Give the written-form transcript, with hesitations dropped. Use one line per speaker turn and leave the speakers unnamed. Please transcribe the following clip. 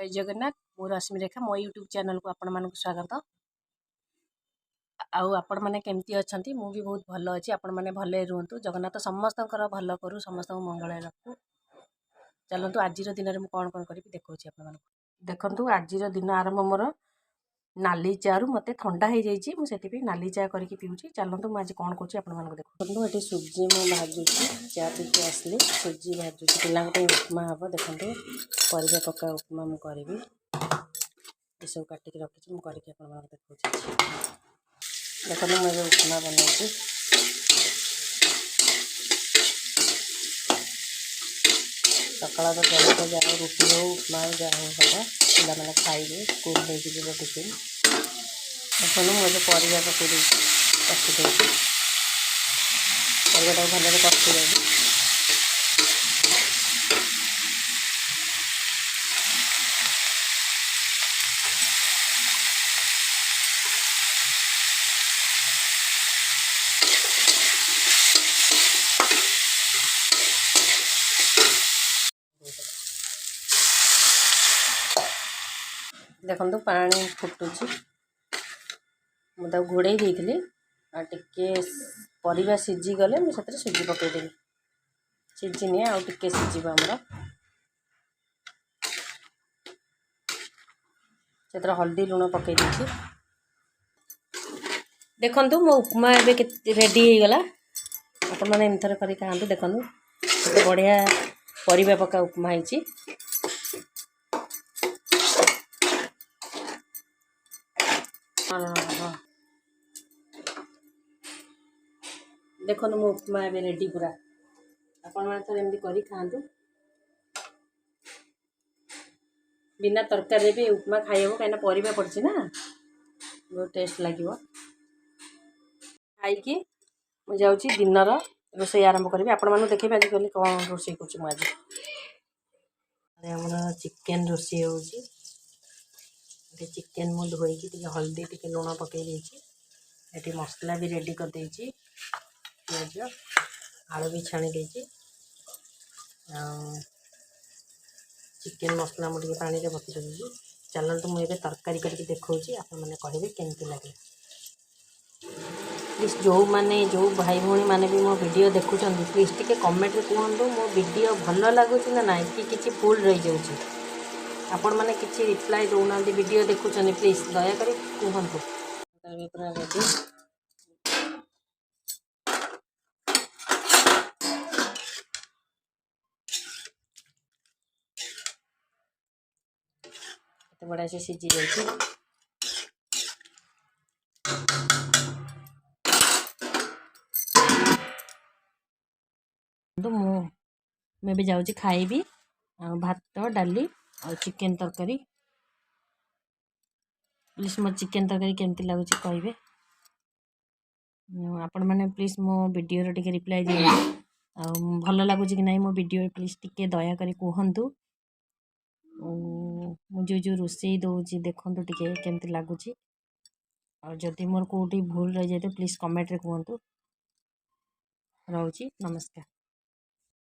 जय जगन्नाथ मो रश्मि रेखा मो यूट्यूब चैनल को आपण मानक स्वागत। आउ आपण माने केमती अछंती मु भी बहुत भल अछि। आपण माने भले रुहंतु जगन्नाथ समस्तंकर भल करू समस्त मंगल रखू। चलंतु आजिर दिन रे मु कोन कोन करी देखौछि आपण मानक। देखंतु आजिर दिन आरंभ मोर नाली चा रु मते ठंडा हो जाइछि मु सेति पे नाली चा करके पिउछि। चलंतु मु आज कोन करछि आपण मानक देखंतु। एठी सुजी मु भाजुछि चा पीके आसली सुजी भाजुछि पिलांग पे उपमा हबो। देखंतु परिबा पक्का उपमा मु करबी ए सब काटी के रखिछि मु करके आपण मानक देखौछि। देखंतु मु एबे उपमा बनौछि। सकाळ तो जलखै जाओ रुटी हो उपमा जाओ हबो पिला माने खाइबे स्कूल लेके जेबो टिफिन। देखंतु मु एबे परिबा पके देछि कष्ट देछि परिबाटा भलरे कष्ट देछि। देखंतु पानी फुटुछि मुझे घोड़े देइथिली आ टिके परिबा सिझी गले मु सेतरे सुजी पके देबी। सिझिनी आ टिके सिझिबा हमर सेतरे हल्दी लूण पके देछि। देखंतु मो उपमा एबे रेडी हो गला। आपण माने एंथर करी खांतु। देखंतु केते बढ़िया परिबा पका उपमा हिची। देखो मो उपमा एबे रेडी पूरा आपण माने थोड़े एमदी करी खांतु। बिना तरकारी भी उपमा खाइबो काइना परिबा पड़छि ना बहुत टेस्ट लागिवो। खाई कि मु जाउछि दिनर रोसई आरंभ करबी। आपण मानु देखिबे आज कली कोन रोसई करछि मु आज। अरे हमरा चिकन रोसई होउछि। ते चिकन मु धोई कि टिके हल्दी टिके लूण पके देछि। एटी मसला भी रेडी कर देछि। पियाज आलू भी छाणी देछि। चिकन मसला मु टिके पानी रे बति देछि। चलंतु मु एबे तरकारी करके देखौछि आपण माने कहबे केमती लागे। प्लीज जो माने जो भाई भौणी माने भी मो वीडियो देखुछन प्लीज टिके कमेंट रे कहंतु मो वीडियो भलो लागुछि ना नाइ कि किछि भूल रहि जाउछि। आपण माने किछि रिप्लाई दोना वीडियो देखुछन प्लीज दया करी कहंतु। तबे पूरा रेडी तो बड़ा से सिझी जाइए। तो मैं भी जाऊँ खाइबी भात डाली और चिकन तरकारी। प्लीज मो चिकन तरकारी केमती लगुच कहे आपण मैंने प्लीज मो वीडियो टिके रिप्लाई दिए भल लगुच कि नहीं मो वीडियो प्लीज टिके दया करी कहंतु। मुझे जो रोसई दौची देखो टिके केमती लगुच और जदि मोर कोटी भूल रही जाए तो प्लीज कमेंट रे कहंतु। रहउची नमस्कार।